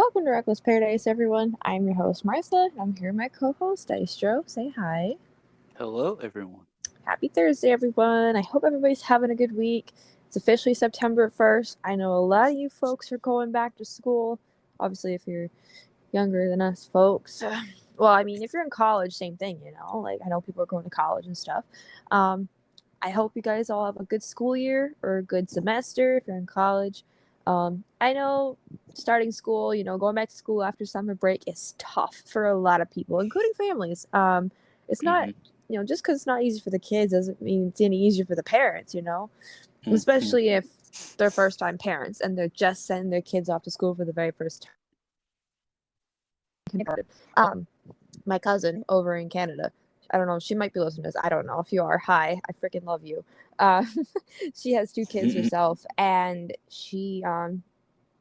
Welcome to Reckless Paradise, everyone. I'm your host, Marissa, and I'm here with my co-host, Dystro. Say hi. Hello, everyone. Happy Thursday, everyone. I hope everybody's having a good week. It's officially September 1st. I know a lot of you folks are going back to school. Obviously, if you're younger than us folks. Well, I mean, if you're in college, same thing, Like, I know people are going to college and stuff. Um, I hope you guys all have a good school year or a good semester if you're in college. I know starting school, going back to school after summer break is tough for a lot of people, including families. It's not, hmm just because it's not easy for the kids doesn't mean it's any easier for the parents. hmm Especially if they're first time parents and they're just sending their kids off to school for the very first time. Um, my cousin over in Canada. I don't know. She might be listening to this. I don't know. If you are, hi. I freaking love you. Uh, she has two kids herself, and she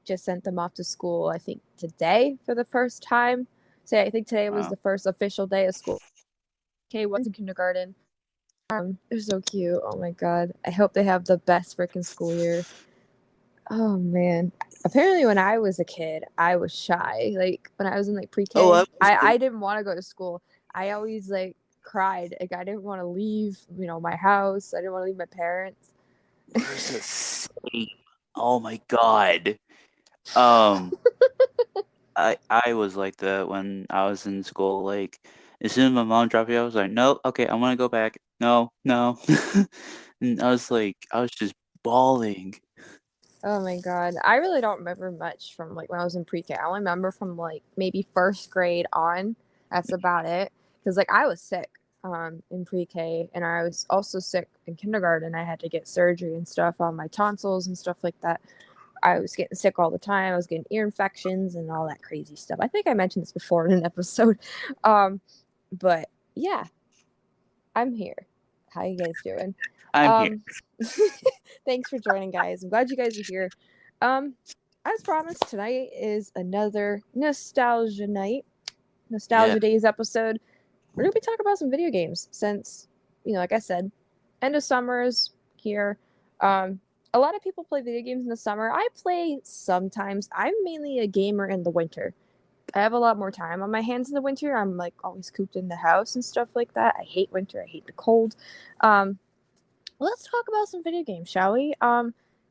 just sent them off to school. I think today for the first time. So I think today was Wow. the first official day of school. Okay, one's in kindergarten. They're so cute. Oh my god. I hope they have the best freaking school year. Oh man. Apparently when I was a kid, I was shy. Like when I was in like Oh, I pre-K, was I too. didn't want to go to school. I always like cried. Like I didn't want to leave, my house. I didn't want to leave my parents. Where's the same? Oh my god. Um, I was like that when I was in school. Like, as soon as my mom dropped me, I was like, no, okay, I want to go back. No, no. And I was just bawling. Oh my god. I really don't remember much from like when I was in pre-K. I only remember from like maybe first grade on. That's about it. Cuz like I was sick in pre-K and I was also sick in kindergarten. I had to get surgery and stuff on my tonsils and stuff like that. I was getting sick all the time. I was getting ear infections and all that crazy stuff. I think I mentioned this before in an episode. Um but yeah, I'm here. How you guys doing? I'm here. Um, thanks for joining, guys. I'm glad you guys are here. Um, as promised, tonight is another nostalgia night, Yeah. nostalgia days episode. We're gonna be talking about some video games since, like I said, end of summer is here. A lot of people play video games in the summer. I play sometimes. I'm mainly a gamer in the winter. I have a lot more time on my hands in the winter. I'm like always cooped in the house and stuff like that. I hate winter. I hate the cold. Um, let's talk about some video games, shall we?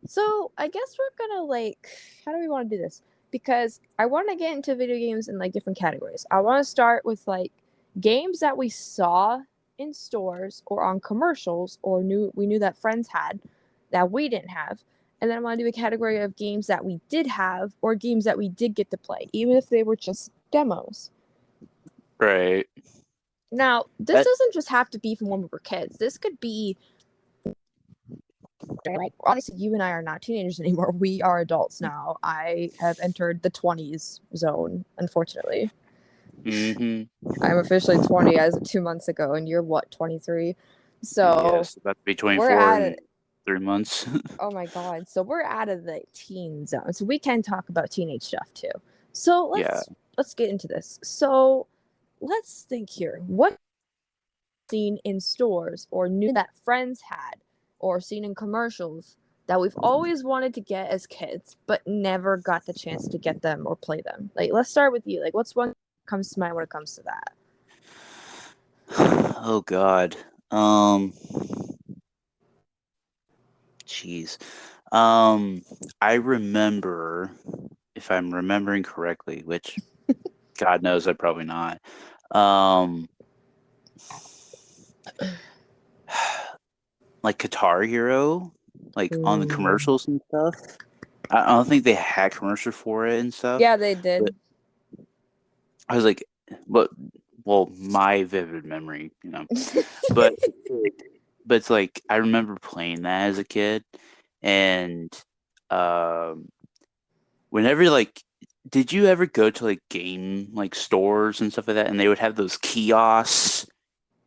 So I guess we're gonna like, how do we want to do this? Because I want to get into video games in like different categories. I want to start with like games that we saw in stores or on commercials or we knew that friends had that we didn't have. And then I want to do a category of games that we did have or games that we did get to play, even if they were just demos. Right. Now, this That. doesn't just have to be from when we were kids. This could be like obviously you and I are not teenagers anymore. We are adults now. I have entered the 20s zone, unfortunately. hmm I'm officially 20 as of 2 months ago, and you're what, 23? So Yes, about to be we're 24 at in it. 3 months. Oh my god. So we're out of the teen zone. So we can talk about teenage stuff too. So Yeah. let's get into this. So let's think here. What seen in stores or knew that friends had or seen in commercials that we've always wanted to get as kids but never got the chance to get them or play them? Like let's start with you. Like what's one that comes to mind when it comes to that? Oh God. Um. Jeez. Um, I remember, if I'm remembering correctly, which God knows I'm probably not. Um, like Guitar Hero, like on the Ooh. commercials and stuff. I don't think they had commercials for it and stuff, Yeah, they but did. I was like, but well, my vivid memory, but but it's like I remember playing that as a kid, and um whenever like did you ever go to like game like stores and stuff like that and they would have those kiosks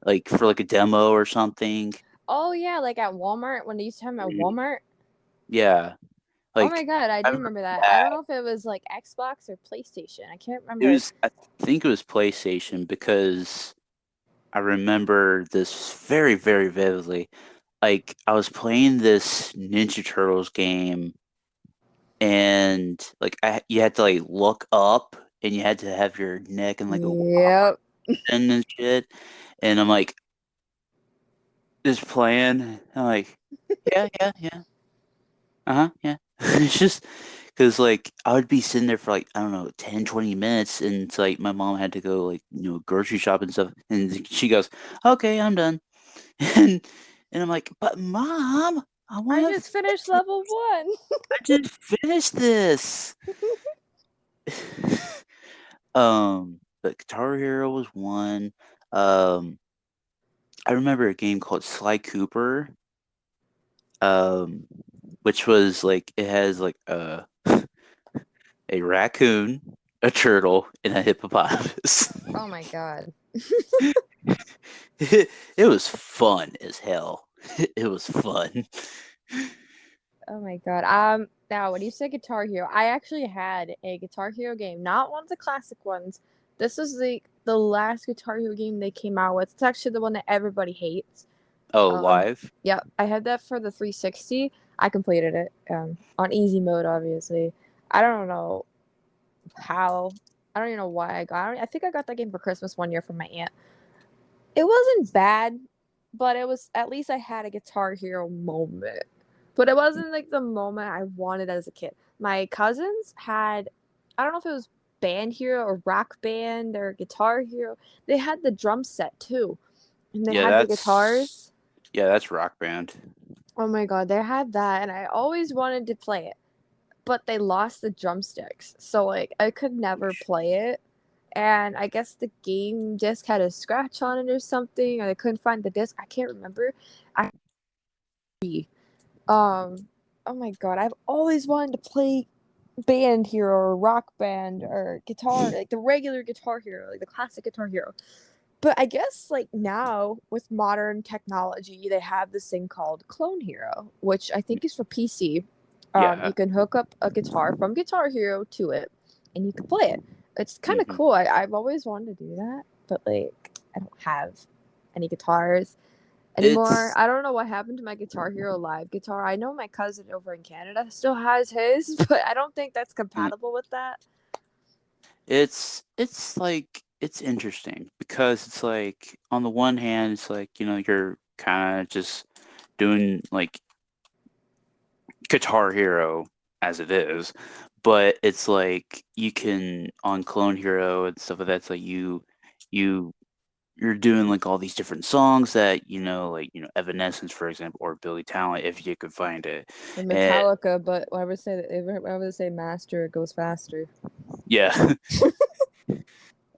like for like a demo or something? Oh yeah, like at Walmart when they used to have them at Mhm. Walmart. Yeah. Oh my Like god, I I do remember remember that. I that. don't know if it was like Xbox or PlayStation. I can't It remember. was I think it was PlayStation because I remember this very, very vividly. Like I was playing this Ninja Turtles game and like you had to like look up, and you had to have your neck in like a Yep. and shit. And I'm like just playing. I'm like, yeah, yeah, yeah. Yeah. It's just because like I would be sitting there for like, I don't know, 10, 20 minutes, and it's like my mom had to go like, grocery shop and stuff, and she goes, "Okay, I'm done." And I'm like, "But mom, I I want to just finished level 1. I just finish this." But Guitar Hero was one. Um, I remember a game called Sly Cooper, um, which was like it has like a raccoon, a turtle, and a hippopotamus. Oh my god. It was fun as hell. It was fun. Oh my god. Now when you say Guitar Hero, I actually had a Guitar Hero game, not one of the classic ones. This is the last Guitar Hero game they came out with. It's actually the one that everybody hates. Oh, Um, live? yeah, I had that for the 360. I completed it on easy mode, obviously. I don't know how. I don't even know why I got it. I think I got that game for Christmas one year from my aunt. It wasn't bad, but it was at least I had a Guitar Hero moment. But it wasn't like the moment I wanted as a kid. My cousins had, I don't know if it was Band Hero or Rock Band or Guitar Hero. They had the drum set too, and they Yeah, had the that's guitars. yeah, that's Rock Band. Oh my god, they had that, and I always wanted to play it, but they lost the drumsticks, so like I could never play it. And I guess the game disc had a scratch on it or something, or I couldn't find the disc. I can't remember. I oh my god, I've always wanted to play Band Hero or Rock Band or Guitar, like the regular Guitar Hero, like the classic Guitar Hero. But I guess like now with modern technology, they have this thing called Clone Hero, which I think is for PC. Yeah. You can hook up a guitar from Guitar Hero to it, and you can play it. It's kind of hmm cool. I've always wanted to do that, but like I don't have any guitars anymore. It's I don't know what happened to my Guitar Hero Live guitar. I know my cousin over in Canada still has his, but I don't think that's mm, compatible with that. it's like it's interesting because it's like on the one hand it's like, you're kind of just doing like Guitar Hero as it is, but it's like you can on Clone Hero and stuff like that. It's like you you're doing like all these different songs that like Evanescence, for example, or Billy Talent, if you could find it. And And Metallica, but whenever they say master, it goes faster. yeah,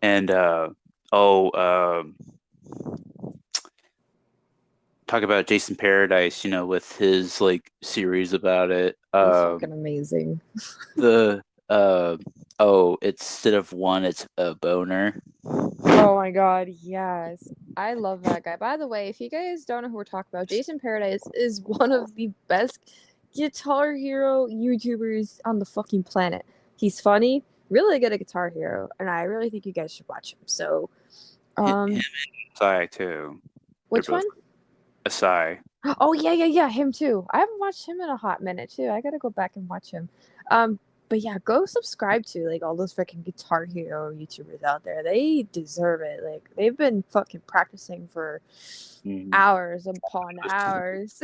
and oh, talk about Jason Paradise, with his like series about it. It was fucking amazing. The oh, instead of one, it's a boner. Oh my god, yes. I love that guy. By the way, if you guys don't know who we're talking about, Jason Paradise is one of the best Guitar Hero YouTubers on the fucking planet. He's funny, really good at Guitar Hero, and I really think you guys should watch him. So, Him um, and Psy too. They're which both one? Psy. Oh yeah, yeah, yeah, him too. I haven't watched him in a hot minute too. I gotta go back and watch him. But yeah, go subscribe to like all those freaking Guitar Hero YouTubers out there. They deserve it. Like they've been fucking practicing for Mhm. hours upon hours.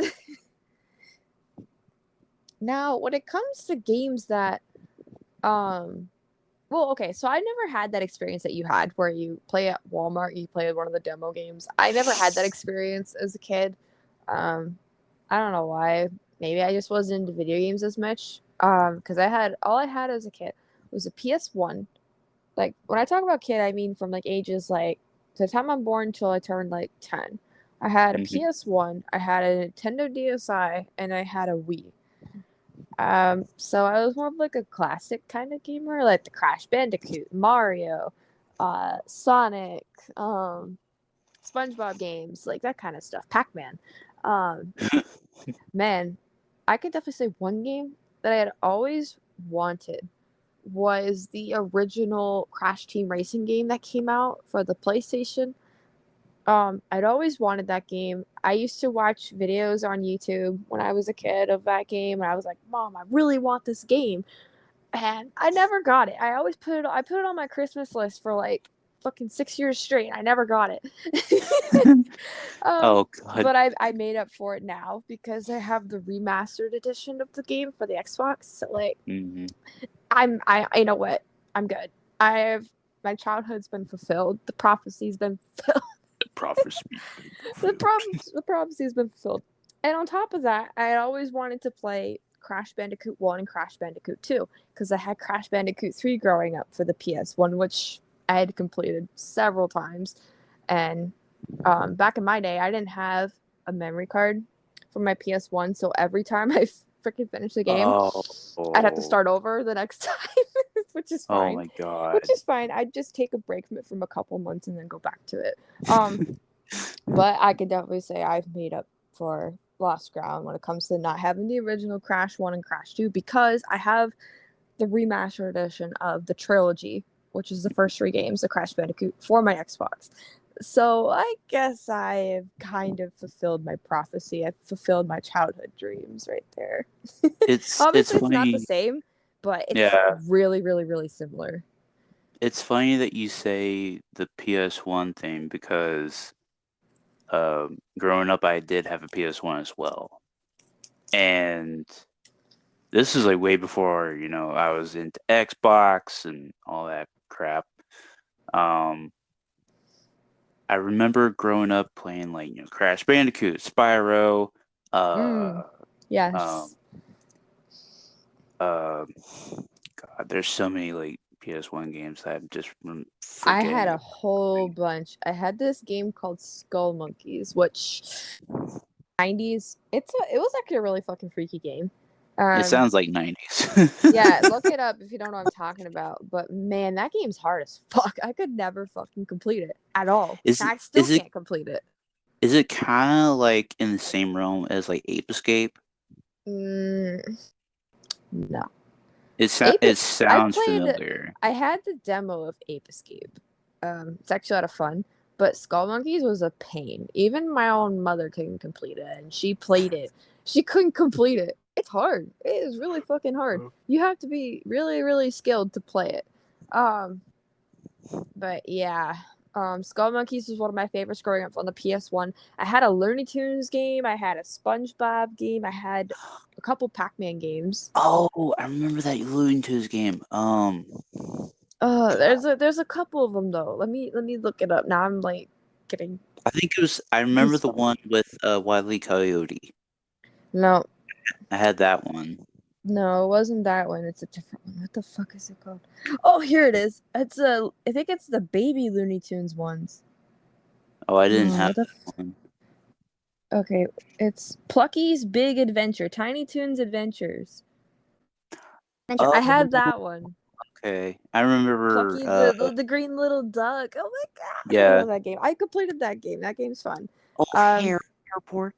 Now, when it comes to games that well, okay, so I never had that experience that you had where you play at Walmart, you play one of the demo games. I never had that experience as a kid. Um, I don't know why. Maybe I just wasn't into video games as much. Because I had all I had as a kid was a PS1. Like when I talk about kid, I mean from like ages like the time I'm born till I turned like 10. I had a Mhm. PS1, I had a Nintendo DSi, and I had a Wii. So I was more of like a classic kind of gamer, like the Crash Bandicoot, Mario, Sonic, SpongeBob games, like that kind of stuff, Pac-Man. Um, Man, I could definitely say one game that I had always wanted was the original Crash Team Racing game that came out for the PlayStation. I'd always wanted that game. I used to watch videos on YouTube when I was a kid of that game, and I was like, "Mom, I really want this game," and I never got it. I put it on my Christmas list for like fucking 6 years straight. And I never got it. Oh God. But I made up for it now because I have the remastered edition of the game for the Xbox. So like, Mm-hmm. I you know what? I'm good. I've my childhood's been fulfilled. The prophecy's been fulfilled. The prophecy. The prophecy's been fulfilled. And on top of that, I had always wanted to play Crash Bandicoot 1 and Crash Bandicoot 2 because I had Crash Bandicoot 3 growing up for the PS1, which I had completed several times. And back in my day, I didn't have a memory card for my PS1, so every time I freaking finished the game, Oh. I'd have to start over the next time, which is Oh fine. my God. Which is fine. I'd just take a break from it from a couple months and then go back to it. But I can definitely say I've made up for lost ground when it comes to not having the original Crash 1 and Crash 2 because I have the remastered edition of the trilogy, which is the first 3 games, the Crash Bandicoot, for my Xbox. So I guess I have kind of fulfilled my prophecy. I've fulfilled my childhood dreams right there. It's Obviously, it's not the funny. same, but it's Yeah. really, really, really similar. It's funny that you say the PS1 thing because growing up I did have a PS1 as well. And this is like way before, I was into Xbox and all that crap. Um, I remember growing up playing like, Crash Bandicoot, Spyro, uh, um, Yes. uh, God, there's so many like PS1 games that I'm just I had forgetting. a whole bunch. I had this game called Skull Monkeys, which 90s. It was actually a really fucking freaky game. It Um, sounds like 90s. yeah, look it up if you don't know what I'm talking about. But man, that game's hard as fuck. I could never fucking complete it at all. Is it I still is it can't complete it. is it kind of like in the same realm as like Ape Escape? Mm, no. Ape. It I sounds played. familiar. I had the demo of Ape Escape. It's actually a lot of fun. But Skull Monkeys was a pain. Even my own mother couldn't complete it, and she played it. She couldn't complete it. It's hard. It is really fucking hard. You have to be really, really skilled to play it. Um, but yeah. Skull Monkeys was one of my favorites growing up on the PS1. I had a Looney Tunes game. I had a SpongeBob game. I had a couple Pac-Man games. Oh, I remember that Looney Tunes game. God, There's a couple of them though. Let me look it up. Now I'm like getting I think it was. I remember the goosebumps. one with Wile E. Coyote. No, I had that one. no, it wasn't that one. It's a different one. What the fuck is it called? Oh, here it is. I think it's the baby Looney Tunes ones. Oh, I didn't Oh, have what the that one. okay, it's Plucky's Big Adventure, Tiny Toons Adventures. I Oh, had that one. okay. I remember. Plucky, the green little duck. Oh my god, I Yeah. love that game. I completed that game. That game's fun. Oh, Um, Airport.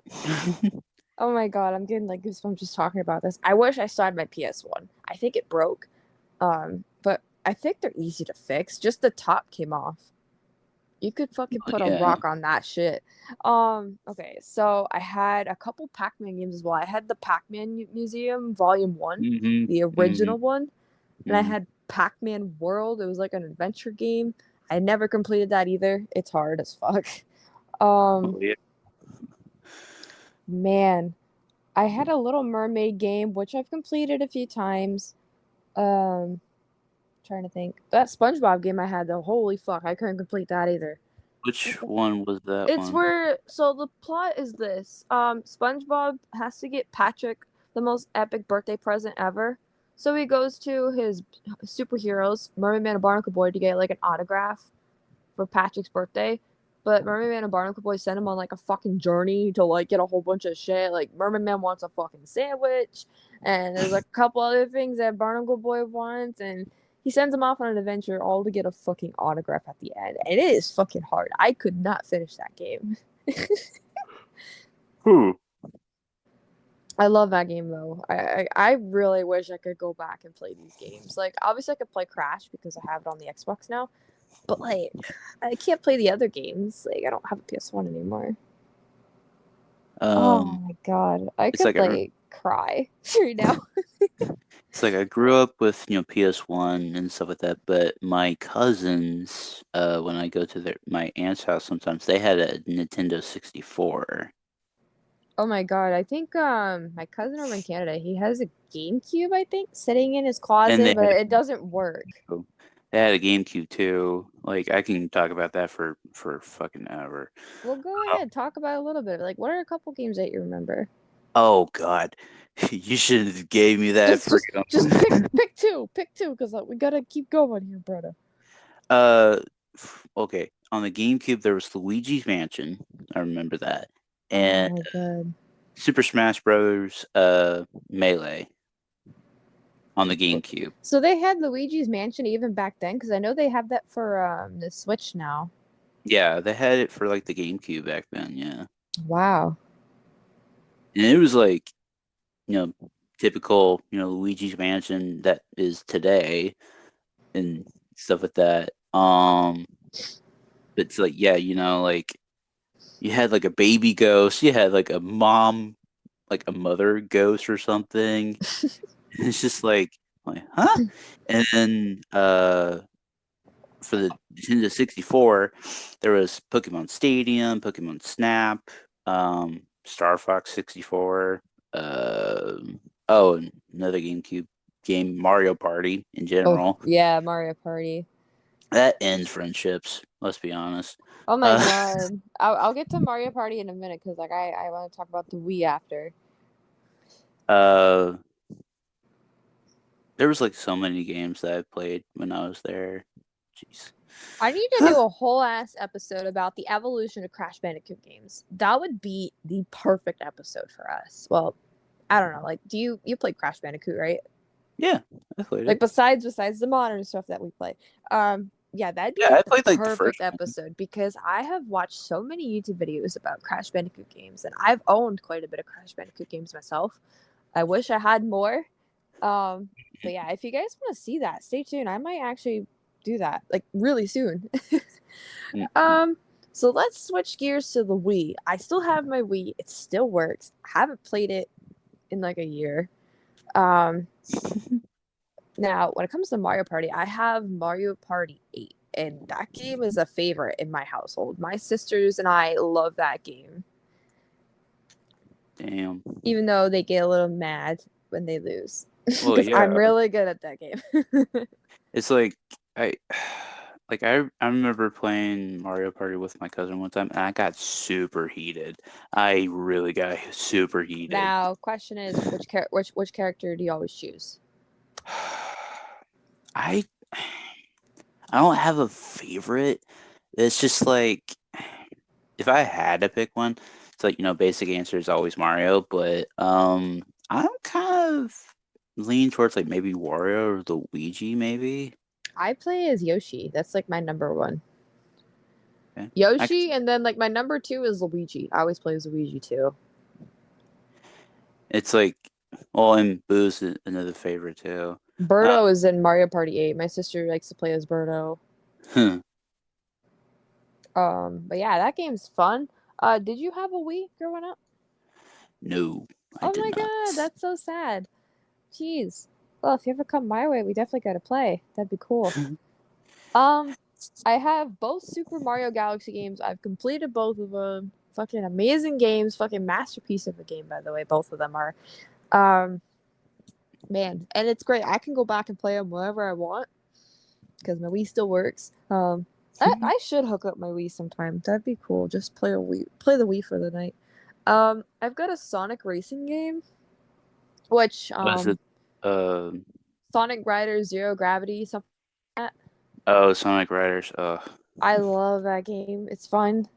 oh my god, I'm getting like goosebumps just talking about this. I wish I still had my PS1. I think it broke. But I think they're easy to fix. Just the top came off. You could fucking Oh, put a yeah. rock on that shit. Okay, so I had a couple Pac-Man games as well. I had the Pac-Man Museum Volume 1, Mhm. the Mhm. original one, and I Mhm. had Pac-Man World. It was like an adventure game. I never completed that either. It's hard as fuck. Oh, Um, yeah. man, I had a Little Mermaid game which I've completed a few times. Um, trying to think. That SpongeBob game I had though, holy fuck, I couldn't complete that either. Which What the one was that It's one? where so the plot is this. SpongeBob has to get Patrick the most epic birthday present ever. So he goes to his superheroes, Mermaid Man and Barnacle Boy, to get like an autograph for Patrick's birthday. But Mermaid Man and Barnacle Boy send him on like a fucking journey to like get a whole bunch of shit. Like Mermaid Man wants a fucking sandwich, and there's like a couple other things that Barnacle Boy wants, and he sends him off on an adventure all to get a fucking autograph at the end. And it is fucking hard. I could not finish that game. Hmm. I love that game though. I really wish I could go back and play these games. Like obviously I could play Crash because I have it on the Xbox now, But like, I can't play the other games. Like, I don't have a PS1 anymore. Oh Um, my god, I it's could like like cry right now. it's like I grew up with, PS1 and stuff like that, but my cousins, when I go to my aunt's house sometimes, they had a Nintendo 64. Oh my god, I think my cousin over in Canada, he has a GameCube, I think, sitting in his And closet, but it doesn't work. they had a GameCube too. Like I can talk about that for fucking ever. Well, go Um, ahead, talk about it a little bit. Like, what are a couple games that you remember? oh God, you should have gave me that Just, just, freedom. just pick two, because we gotta keep going here, brother. Uh, okay. On the GameCube, there was Luigi's Mansion. I remember that, Oh and my god. Super Smash Bros. Melee on the GameCube. So they had Luigi's Mansion even back then, because I know they have that for the Switch now. Yeah, they had it for like the GameCube back then. Yeah, Wow. and it was like you know typical Luigi's Mansion that is today and stuff like that. But it's like yeah, like you had like a baby ghost, you had like a mom, like a mother ghost or something. It's just like, huh? And then for the Nintendo 64, there was Pokemon Stadium, Pokemon Snap, Star Fox 64. Oh, and another GameCube game, Mario Party in Oh general. yeah, Mario Party. That ends friendships. Let's be honest. Oh my Uh, god. I'll get to Mario Party in a minute because like I want to talk about the Wii after. uh, there was like so many games that I played when I was there. Jeez. I need to do a whole ass episode about the evolution of Crash Bandicoot games. That would be the perfect episode for us. Well, I don't know. Like, do you play Crash Bandicoot, right? Yeah, I played Like it. besides the modern stuff that we play. Yeah, that'd be Yeah, I like the played like the perfect first one. episode because I have watched so many YouTube videos about Crash Bandicoot games and I've owned quite a bit of Crash Bandicoot games myself. I wish I had more. But yeah, if you guys want to see that, stay tuned. I might actually do that like really soon. Mm-hmm. um, so let's switch gears to the Wii. I still have my Wii. It still works. I haven't played it in like a year. Um, Now, when it comes to Mario Party, I have Mario Party 8, and that game is a favorite in my household. My sisters and I love that game, Damn. even though they get a little mad when they lose. Well, Because I'm yeah. really good at that game. It's like I I remember playing Mario Party with my cousin one time and I got super heated. I really got super heated. Now, question is, which character do you always choose? I I don't have a favorite. It's just like if I had to pick one, it's like, basic answer is always Mario, but I'm kind of lean towards like maybe Wario or Luigi maybe. I play as Yoshi. That's like my number one. Okay. Yoshi, and then like my number two is Luigi. I always play as Luigi too. It's like, well, and Boo's another favorite too. Uh, Birdo is in Mario Party 8. My sister likes to play as Birdo. huh, But yeah, that game's fun. Did you have a Wii growing up? no, I Oh did my not. god, that's so sad. Jeez. Well, if you ever come my way, we definitely gotta play. That'd be cool. Um, I have both Super Mario Galaxy games. I've completed both of them. Fucking amazing games. Fucking masterpiece of a game, by the way. Both of them are. Um, Man, and it's great. I can go back and play them whenever I want because my Wii still works. I should hook up my Wii sometime. That'd be cool. Just play the Wii for the night. I've got a Sonic racing game, which Was it? Uh, Sonic Riders Zero Gravity, something like that. oh, Sonic Riders. I love that game. It's fun.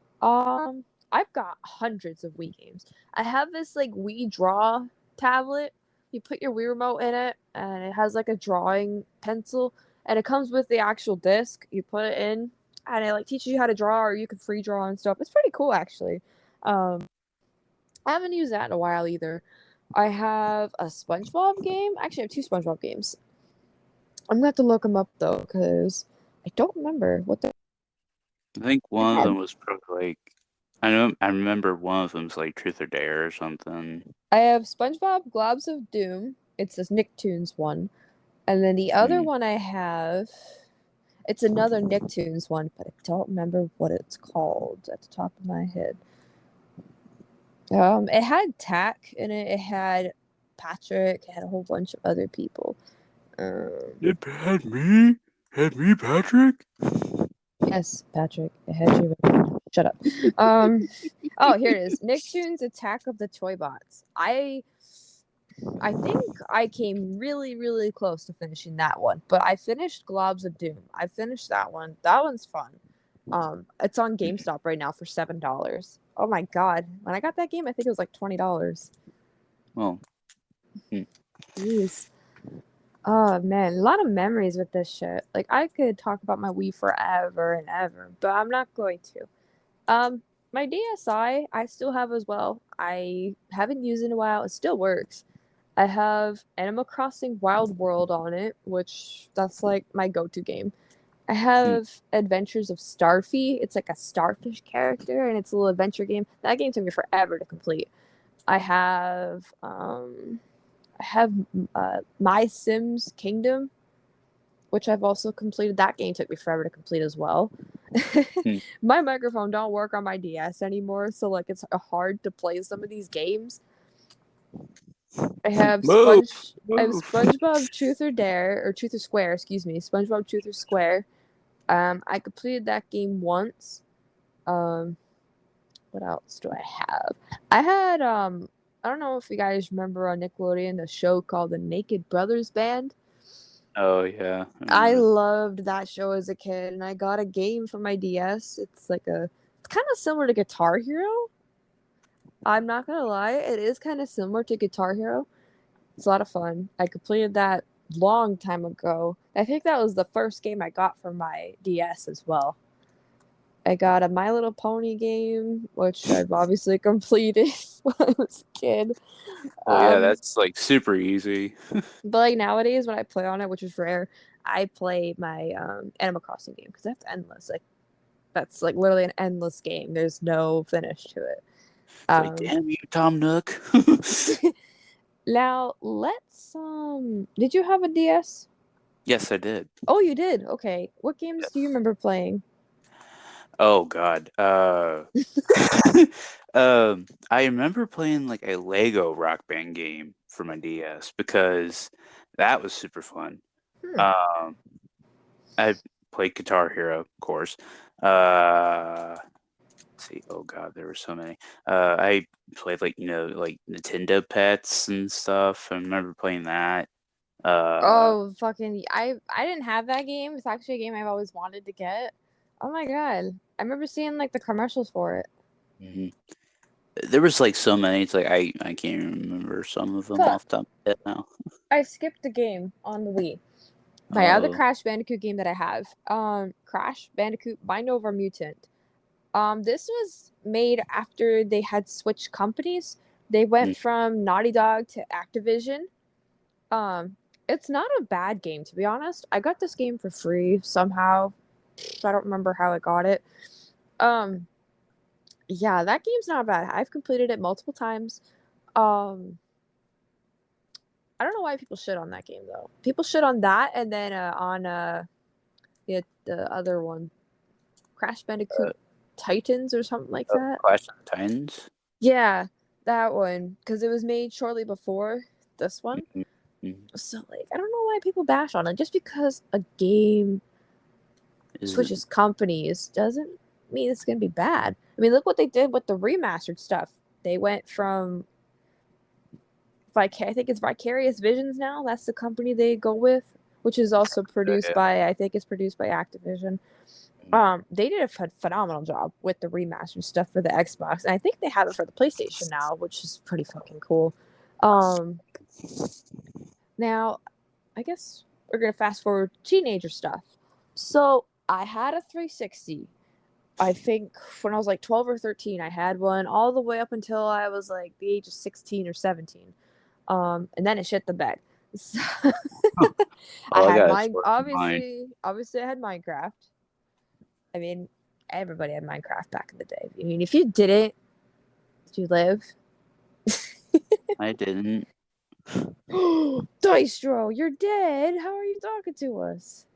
I've got hundreds of Wii games. I have this like Wii Draw tablet. You put your Wii remote in it, and it has like a drawing pencil, and it comes with the actual disc. You put it in, and it like teaches you how to draw, or you can free draw and stuff. It's pretty cool actually. Um, I haven't used that in a while either. I have a SpongeBob game. Actually, I have two SpongeBob games. I'm gonna have to look them up though, because I don't remember what the I think I one of had. them was probably like I remember one of them's like Truth or Dare or something. I have SpongeBob Globs of Doom. It's this Nicktoons one. And then the other Mm. one I have, it's another Nicktoons one, but I don't remember what it's called at the top of my head. It had Tack in it. It had Patrick. It had a whole bunch of other people. It had me, Patrick. Yes, Patrick. It had you. Shut up. Um, oh, here it is. Nicktoons Attack of the Toy Bots. I think I came really, really close to finishing that one, but I finished Globs of Doom. I finished that one. That one's fun. It's on GameStop right now for $7. Oh my god! When I got that game, I think it was like $20. Well, Jeez. Oh man, a lot of memories with this shit. Like I could talk about my Wii forever and ever, but I'm not going to. My DSi I still have as well. I haven't used it in a while. It still works. I have Animal Crossing Wild World on it, which that's like my go-to game. I mm, have Adventures of Starfy. It's like a starfish character, and it's a little adventure game. That game took me forever to complete. I have My Sims Kingdom, which I've also completed. That game took me forever to complete as well. mm. My microphone don't work on my DS anymore, so like it's hard to play some of these games. Move, I have move. SpongeBob Truth or Dare or Truth or Square, excuse me. SpongeBob Truth or Square. I completed that game once. Um, what else do I have? I had I don't know if you guys remember on Nickelodeon the show called The Naked Brothers Band. Oh yeah, I I remember. loved that show as a kid, and I got a game for my DS. It's kind of similar to Guitar Hero. I'm not gonna lie, it is kind of similar to Guitar Hero. It's a lot of fun. I completed that long time ago. I think that was the first game I got for my DS as well. I got a My Little Pony game, which I've obviously completed when I was a kid. Well, yeah, Um, that's like super easy. but like nowadays when I play on it, which is rare, I play my Animal Crossing game because that's endless. Like that's like literally an endless game. There's no finish to it. It's like, Um, damn you, Tom Nook. now let's did you have a DS? Yes, I did. Oh, you did. Okay. What games do you Yes. remember playing? Oh God. I remember playing like a Lego Rock Band game for my DS because that was super fun. Hmm. Um, I played Guitar Hero, of course. Let's see. Oh God, there were so many. I played like like Nintendo Pets and stuff. I remember playing that. Uh, Oh, fucking I didn't have that game. It's actually a game I've always wanted to get. Oh my god. I remember seeing like the commercials for it. mhm. There was like so many. It's like I can't even remember some of them Fuck. off the top of my head now. I skipped the game on the Wii. My other Oh. Crash Bandicoot game that I have. Crash Bandicoot Bind Over Mutant. This was made after they had switched companies. They went Mm. from Naughty Dog to Activision. Um, it's not a bad game to be honest. I got this game for free somehow. I don't remember how I got it. Um, yeah, that game's not bad. I've completed it multiple times. Um, I don't know why people shit on that game though. People shit on that and then on the other one, Crash Bandicoot Titans or something like that. Clash of the Titans. Yeah, that one because it was made shortly before this one. Mhm, mhm. So like, I don't know why people bash on it. Just because a game switches Isn't companies doesn't mean it's gonna be bad. I mean, look what they did with the remastered stuff. They went from I think it's Vicarious Visions now. That's the company they go with, which is also produced yeah. by I think it's produced by Activision. Mhm. They did a phenomenal job with the remastered stuff for the Xbox, and I think they have it for the PlayStation now, which is pretty fucking cool. Um, now I guess we're gonna fast forward teenager stuff. So I had a 360. I think when I was like 12 or 13, I had one all the way up until I was like the age of 16 or 17. And then it shit the bed. So Huh. I Oh, I had got a mine. story in mind. Obviously, I had Minecraft. I mean, everybody had Minecraft back in the day. I mean, if you didn't, did you live? I didn't. Dystro, you're dead. How are you talking to us?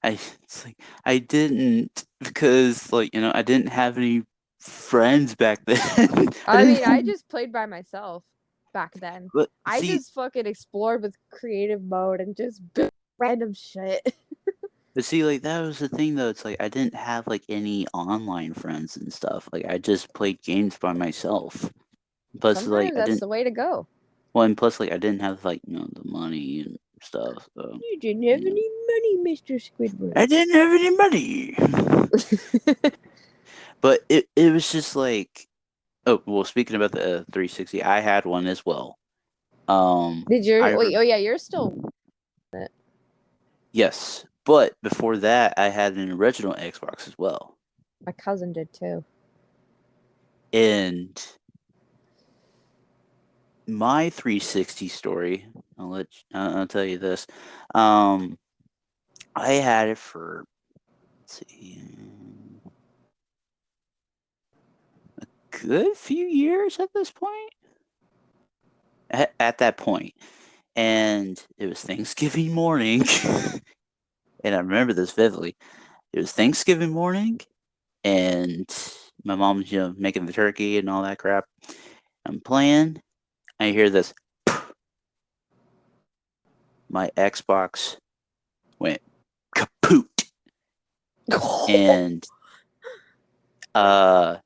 It's like I didn't because like I didn't have any friends back then. I I didn't mean, have. I just played by myself back then. But I see, just fucking explored with creative mode and just built random shit. like that was the thing though. It's like I didn't have like any online friends and stuff. Like I just played games by myself. Plus, like Sometimes I that's didn't. the way to go. Well, and plus, like I didn't have like the money and stuff. So You didn't have any money, Mr. I Squidward. didn't have any money. But it was just like, oh well. Speaking about the 360, I had one as well. Did you? I Wait, oh yeah, you're still. Yes, but before that, I had an original Xbox as well. My cousin did too. And my 360 story, I'll tell you this. Um, I had it for let's see, a good few years at this point. At that point, and it was Thanksgiving morning, and I remember this vividly. It was Thanksgiving morning, and my mom's making the turkey and all that crap. I'm playing. I hear this. My Xbox went kaput, and a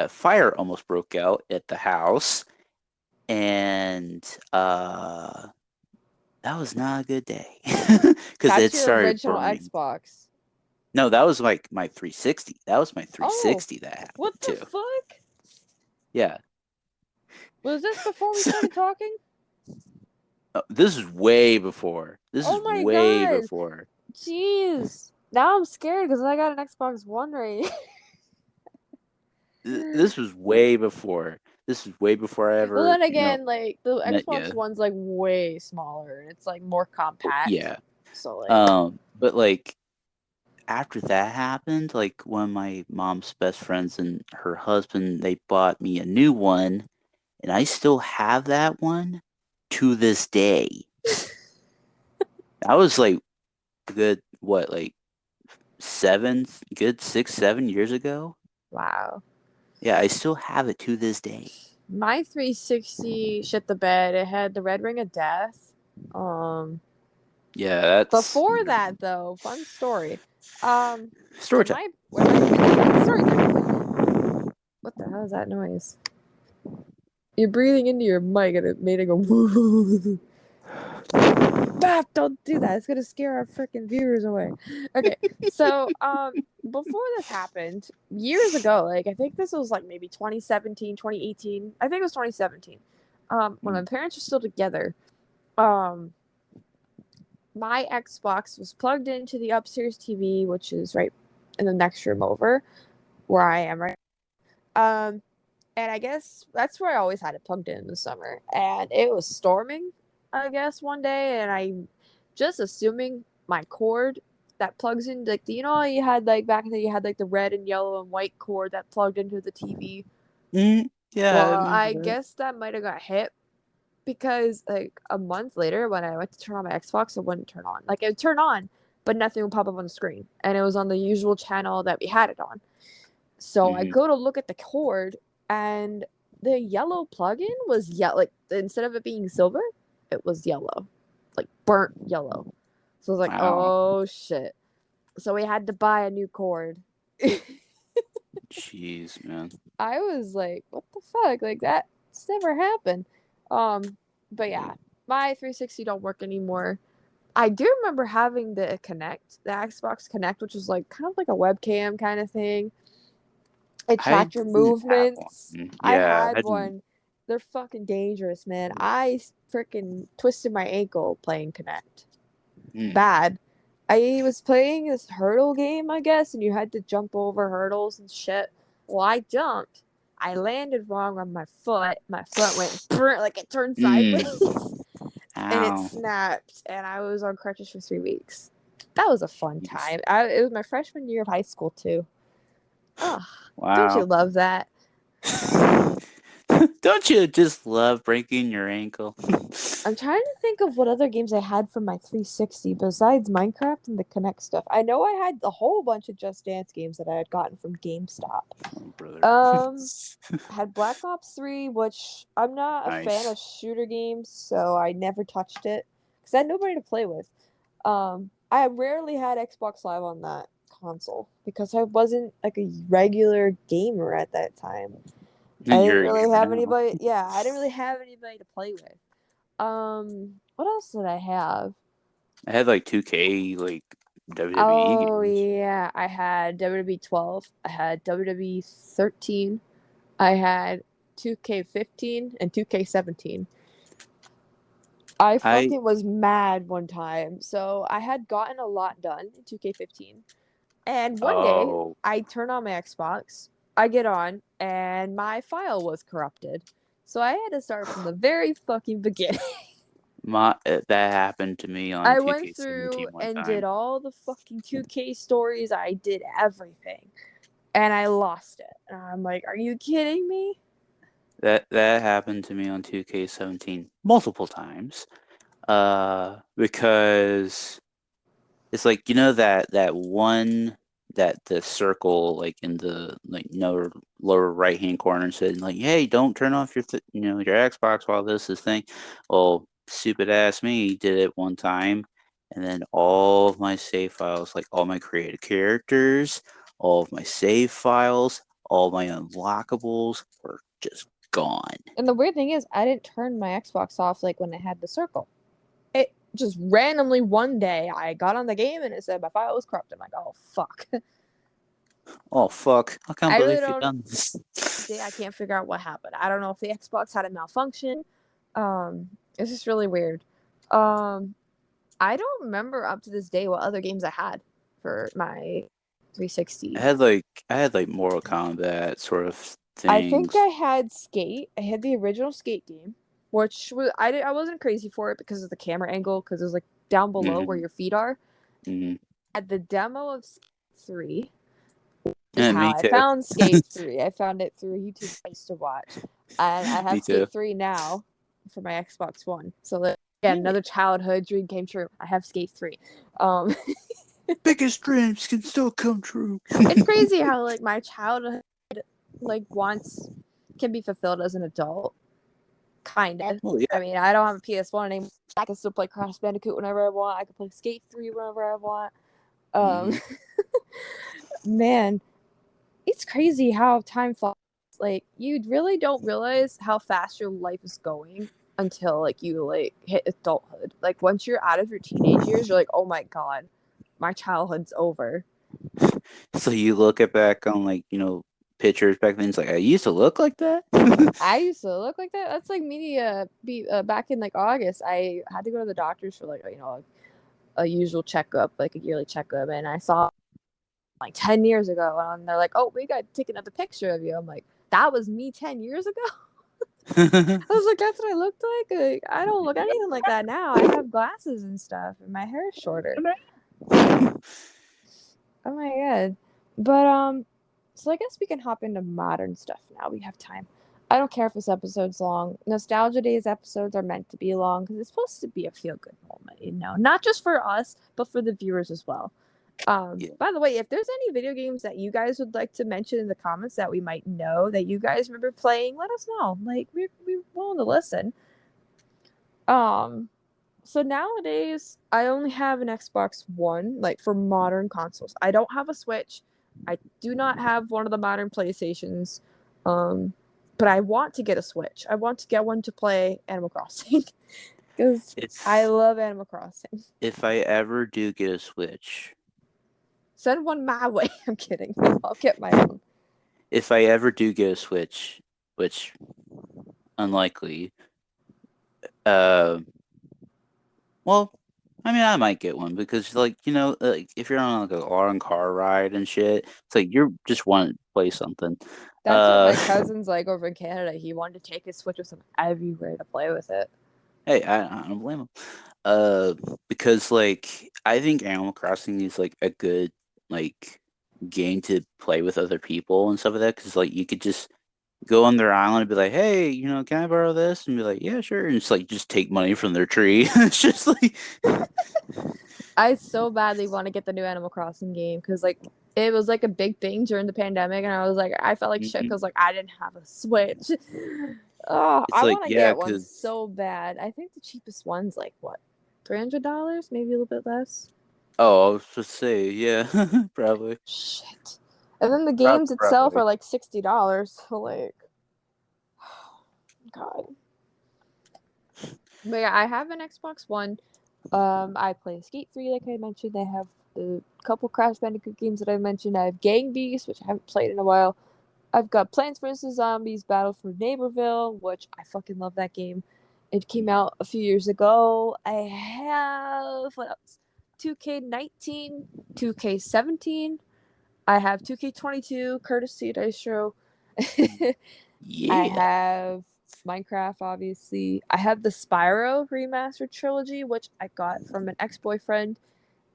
fire almost broke out at the house, and that was not a good day because That's it your started original burning. Xbox. No, that was like my 360. That was my Oh, 360 that what happened the to. fuck? Yeah. Was this before we So, started talking? this is way before. This Oh is my way god. before. Jeez. Now I'm scared because I got an Xbox One right. This was way before. This is way before I Well, ever, then again, like the met Xbox you. One's like way smaller and it's like more compact. Yeah. So like, But like after that happened, like one of my mom's best friends and her husband, they bought me a new one, and I still have that one to this day. That was like a good what, like 6, 7 years ago. wow. Yeah, I still have it to this day. My 360 shit the bed. It had the Red Ring of Death. Um, Yeah, that's Before that though, fun story. story time. When my story time. What the hell is that noise? You're breathing into your mic and it made it go woo. Stop! Don't do that. It's gonna scare our freaking viewers away. Okay, so before this happened, years ago, like I think this was like maybe 2017, 2018. I think it was 2017. When my parents were still together, um, my Xbox was plugged into the upstairs TV, which is right in the next room over where I am right. Um, and I guess that's where I always had it plugged in the summer. And it was storming, I guess, one day, and I just assuming my cord that plugs in, like, you know, you had like back then you had like the red and yellow and white cord that plugged into the TV. Yeah, I Well, remember I that. guess that might have got hit because like a month later when I went to turn on my Xbox, it wouldn't turn on. Like it would turn on, but nothing would pop up on the screen, and it was on the usual channel that we had it on. So I Hmm. go to look at the cord, and the yellow plug-in was like instead of it being silver, it was yellow, like burnt yellow. So I was like, Wow. oh shit. So we had to buy a new cord. Jeez, man. I was like, what the fuck? Like that's never happened. Um, but yeah, my 360 don't work anymore. I do remember having the Connect, the Xbox Connect, which was like kind of like a webcam kind of thing. It I tracked your didn't have movements. one. I Yeah, had I didn't. one. They're fucking dangerous, man. I freaking twisted my ankle playing Connect. Mm. Bad. I was playing this hurdle game, I guess, and you had to jump over hurdles and shit. Well, I jumped. I landed wrong on my foot. My foot went like it turned sideways, and it Ow. snapped. And I was on crutches for 3 weeks. That was a fun time. It was my freshman year of high school too. Oh, don't you Wow. love that? Don't you just love breaking your ankle? I'm trying to think of what other games I had from my 360 besides Minecraft and the Kinect stuff. I know I had a whole bunch of Just Dance games that I had gotten from GameStop. Oh, brother. I had Black Ops 3, which I'm not a fan Nice. of shooter games, so I never touched it because I had nobody to play with. I rarely had Xbox Live on that console because I wasn't like a regular gamer at that time. I didn't You're a really gamer have now. anybody. Yeah, I didn't really have anybody to play with. What else did I have? I had like 2K, like WWE Oh games. yeah, I had WWE 12. I had WWE 13. I had 2K15 and 2K17. I I fucking was mad one time. So I had gotten a lot done in 2K15. And one day oh I turn on my Xbox, I get on, and my file was corrupted. So I had to start from the very fucking beginning. that happened to me on I went 2K17 through one and did time. all the fucking 2K stories. I did everything. And I lost it. And I'm like, are you kidding me? That happened to me on 2K17 multiple times. Because it's like that one that the circle like in the like lower right hand corner said like, hey, don't turn off your your Xbox while this is thing. Well, stupid ass me did it one time, and then all of my save files, like all my created characters, all of my save files, all my unlockables were just gone. And the weird thing is, I didn't turn my Xbox off like when it had the circle. It just randomly one day I got on the game and it said my file was corrupt. I'm like, oh fuck. Oh fuck! I can't I really believe you don't. done this. I can't figure out what happened. I don't know if the Xbox had a malfunction. It's just really weird. Um, I don't remember up to this day what other games I had for my 360. I had like Mortal Kombat sort of I think things. I had Skate. I had the original Skate game, which was I wasn't crazy for it because of the camera angle because it was like down below where Hmm. your feet are. Hmm. I had the demo of Skate 3 is Yeah, how me I too. found Skate 3. I found it through YouTube I used to watch. And I Me have too. Skate 3 now for my Xbox One. So that, again, Yeah. another childhood dream came true. I have Skate 3. Um Biggest dreams can still come true. it's crazy how like my childhood like wants can be fulfilled as an adult. Kind of. Oh yeah. I mean, I don't have a PS1 anymore. I can still play Crash Bandicoot whenever I want. I can play Skate 3 whenever I want. Um Hmm. man, it's crazy how time flies. Like you really don't realize how fast your life is going until like you like hit adulthood. Like once you're out of your teenage years, you're like, oh my god, my childhood's over. So you look at back on like pictures back then. It's like I used to look like that. I used to look like that. That's like me. Back in like August, I had to go to the doctors for like a usual checkup, like a yearly checkup, and I saw like 10 years ago, and they're like, "Oh, we got to take another picture of you." I'm like, "That was me 10 years ago." I was like, "That's what I looked like." Like, I don't look anything like that now. I have glasses and stuff, and my hair is shorter. Oh my god! But so I guess we can hop into modern stuff now. We have time. I don't care if this episode's long. Nostalgia Days episodes are meant to be long because it's supposed to be a feel good moment, not just for us, but for the viewers as well. Yeah. By the way, if there's any video games that you guys would like to mention in the comments that we might know that you guys remember playing, let us know. Like we're willing to listen. Um, so nowadays I only have an Xbox One, like for modern consoles. I don't have a Switch. I do not have one of the modern PlayStations. Um, but I want to get a Switch. I want to get one to play Animal Crossing because I If love Animal Crossing. if I ever do get a Switch, Send one my way. I'm kidding. I'll get my own. if I ever do get a Switch, which unlikely, uh, well, I mean, I might get one because, like, like if you're on like a long car ride and shit, it's like you're just wanting to play something. That's what my cousin's like over in Canada. He wanted to take his Switch with him everywhere to play with it. Hey, I don't blame him. Because like I think Animal Crossing is like a good like game to play with other people and stuff like that. Because like you could just go on their island and be like, hey, can I borrow this? And be like, yeah, sure. And it's like just take money from their tree. It's just like I so badly want to get the new Animal Crossing game because like it was like a big thing during the pandemic, and I was like, I felt like shit because like I didn't have a Switch. Oh, it's I like want to yeah, get one because so bad. I think the cheapest one's like what, $300, maybe a little bit less. oh, I was just say yeah, probably, Shit. And then the games itself probably. are like $60. So like, God. But yeah, I have an Xbox One. I play Skate 3, like I mentioned. I have the couple Crash Bandicoot games that I mentioned. I have Gang Beasts, which I haven't played in a while. I've got Plants vs. Zombies Battle for Neighborville, which I fucking love that game. It came out a few years ago. I have, what else? 2K19, 2K17. I have 2K22, courtesy Dystro. I Yeah. have Minecraft, obviously. I have the Spyro remastered trilogy, which I got from an ex-boyfriend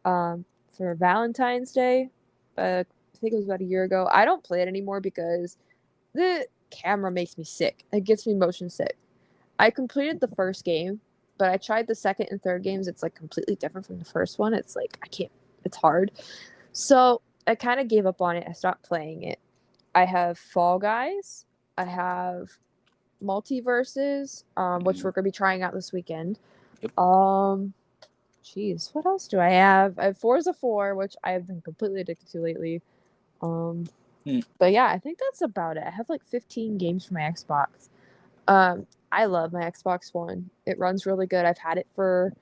for Valentine's Day. I think it was about a year ago. I don't play it anymore because the camera makes me sick. It gets me motion sick. I completed the first game, but I tried the second and third games. It's like completely different from the first one. It's like I can't. It's hard. So I kind of gave up on it. I stopped playing it. I have Fall Guys. I have Multiverses, which we're gonna be trying out this weekend. Yep. Jeez, what else do I have? I have Forza 4, which I have been completely addicted to lately. But yeah, I think that's about it. I have like 15 games for my Xbox. I love my Xbox One. It runs really good. I've had it for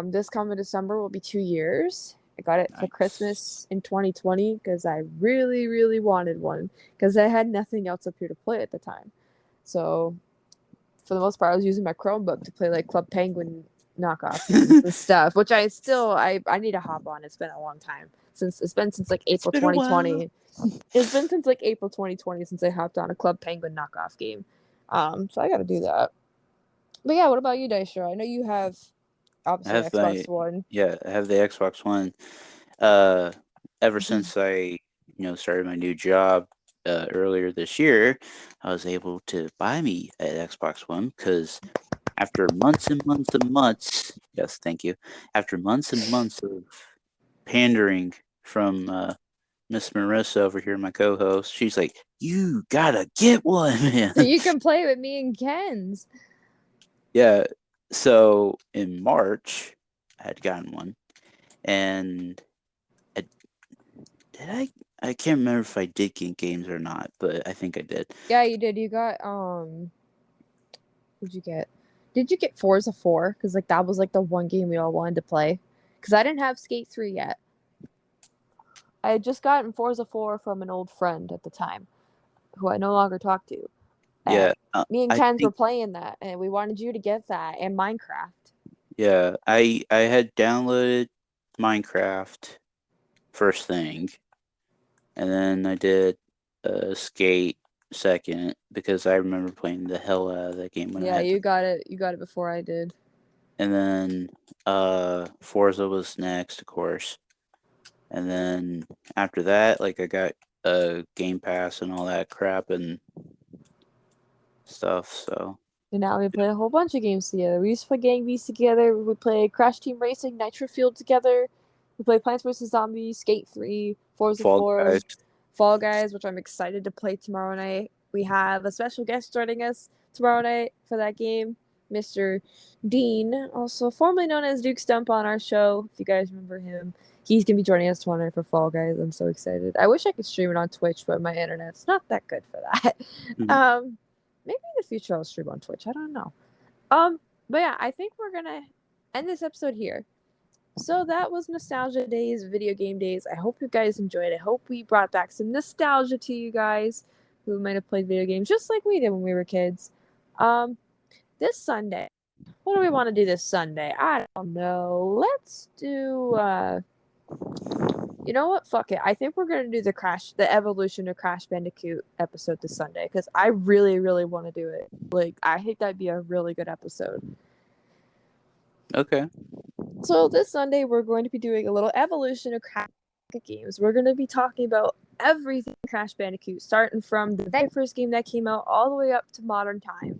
this coming December will be 2 years. I got it for Christmas in 2020 because I really, really wanted one because I had nothing else up here to play at the time. So for the most part, I was using my Chromebook to play like Club Penguin knockoff games and stuff, which I need to hop on. It's been a long time since like April 2020. It's been since like April 2020 since I hopped on a Club Penguin knockoff game. So I got to do that. But yeah, what about you, Dystro? I know you have I obviously have Xbox One. I have the Xbox One. Ever since I started my new job earlier this year, I was able to buy me an Xbox One because after months and months and months, yes, thank you. After months and months of pandering from Miss Marissa over here, my co-host, she's like, "You gotta get one, man." So you can play with me and Ken's. Yeah. So in March, I had gotten one, and did I can't remember if I did get games or not, but I think I did. Yeah, you did. You got what'd you get? Did you get Forza 4? Because like that was like the one game we all wanted to play. Because I didn't have Skate 3 yet. I had just gotten Forza 4 from an old friend at the time, who I no longer talk to. Yeah, And me and I Ken's were think playing that, and we wanted you to get that and Minecraft. yeah, I had downloaded Minecraft first thing, and then I did Skate second because I remember playing the hell out of that game when I Yeah, had. you got it. You got it before I did. And then Forza was next, of course. And then after that, like I got Game Pass and all that crap and stuff. So And now we play a whole bunch of games together. We used to play Gang Beasts together. We play Crash Team Racing, Nitro Fuel together. We play Plants vs. Zombies, Skate 3, Forza Fall 4, Guys. Fall Guys, which I'm excited to play tomorrow night. We have a special guest joining us tomorrow night for that game, Mr. Dean, also formerly known as Duke Stump on our show, if you guys remember him. He's going to be joining us tomorrow night for Fall Guys. I'm so excited. I wish I could stream it on Twitch, but my internet's not that good for that. Mhm. Maybe in the future I'll stream on Twitch. I don't know. But yeah, I think we're gonna end this episode here. So that was Nostalgia Days, Video Game Days. I hope you guys enjoyed. I hope we brought back some nostalgia to you guys who might have played video games just like we did when we were kids. This Sunday, what do we want to do this Sunday? I don't know. Let's do You know what? Fuck it. I think we're gonna do the evolution of Crash Bandicoot episode this Sunday because I really, really want to do it. Like, I think that'd be a really good episode. Okay. So this Sunday we're going to be doing a little evolution of Crash Bandicoot games. We're going to be talking about everything Crash Bandicoot, starting from the very first game that came out all the way up to modern time.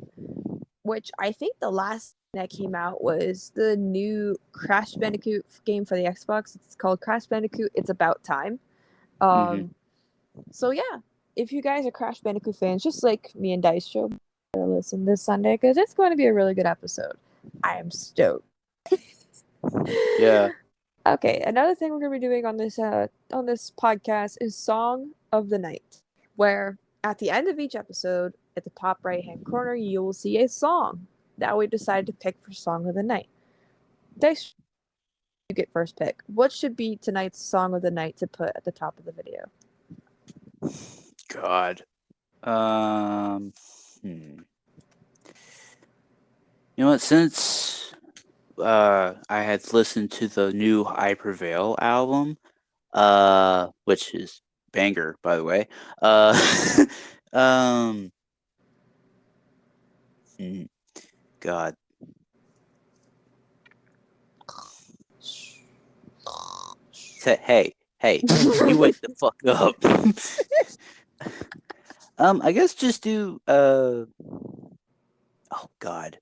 Which I think the last that came out was the new Crash Bandicoot game for the Xbox. It's called Crash Bandicoot It's About Time. So yeah, if you guys are Crash Bandicoot fans, just like me and Dystro, listen this Sunday because it's going to be a really good episode. I am stoked. Yeah. Okay, another thing we're going to be doing on this podcast is Song of the Night, where at the end of each episode, at the top right-hand corner, you will see a song that we decided to pick for Song of the Night. Dice, you get first pick. What should be tonight's Song of the Night to put at the top of the video? God. You know what? Since I had listened to the new I Prevail album, which is banger, by the way. God. Hey, you wake the fuck up. I guess just do oh God.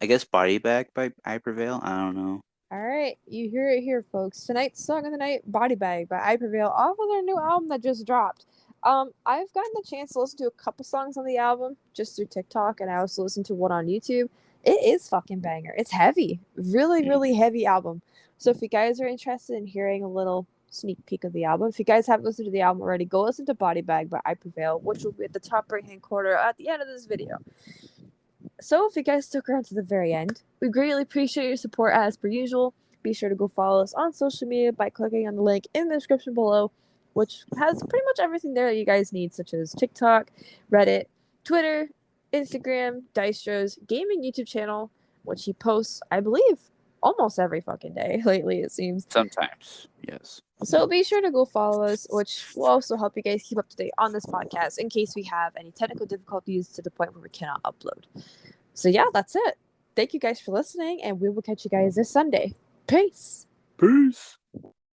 I guess Body Bag by I Prevail. I don't know. All right, you hear it here, folks. Tonight's Song of the Night, Body Bag by I Prevail, off of their new album that just dropped. I've gotten the chance to listen to a couple songs on the album just through TikTok, and I also listened to one on YouTube. It is fucking banger. It's heavy, really, really heavy album. So if you guys are interested in hearing a little sneak peek of the album, if you guys haven't listened to the album already, go listen to Body Bag by I Prevail, which will be at the top right-hand corner at the end of this video. So if you guys stuck around to the very end, we greatly appreciate your support as per usual. Be sure to go follow us on social media by clicking on the link in the description below, which has pretty much everything there that you guys need, such as TikTok, Reddit, Twitter, Instagram, Dystro's gaming YouTube channel, which he posts, I believe, almost every fucking day lately, it seems. Sometimes, yes. So be sure to go follow us, which will also help you guys keep up to date on this podcast in case we have any technical difficulties to the point where we cannot upload. So yeah, that's it. Thank you guys for listening, and we will catch you guys this Sunday. Peace. Peace.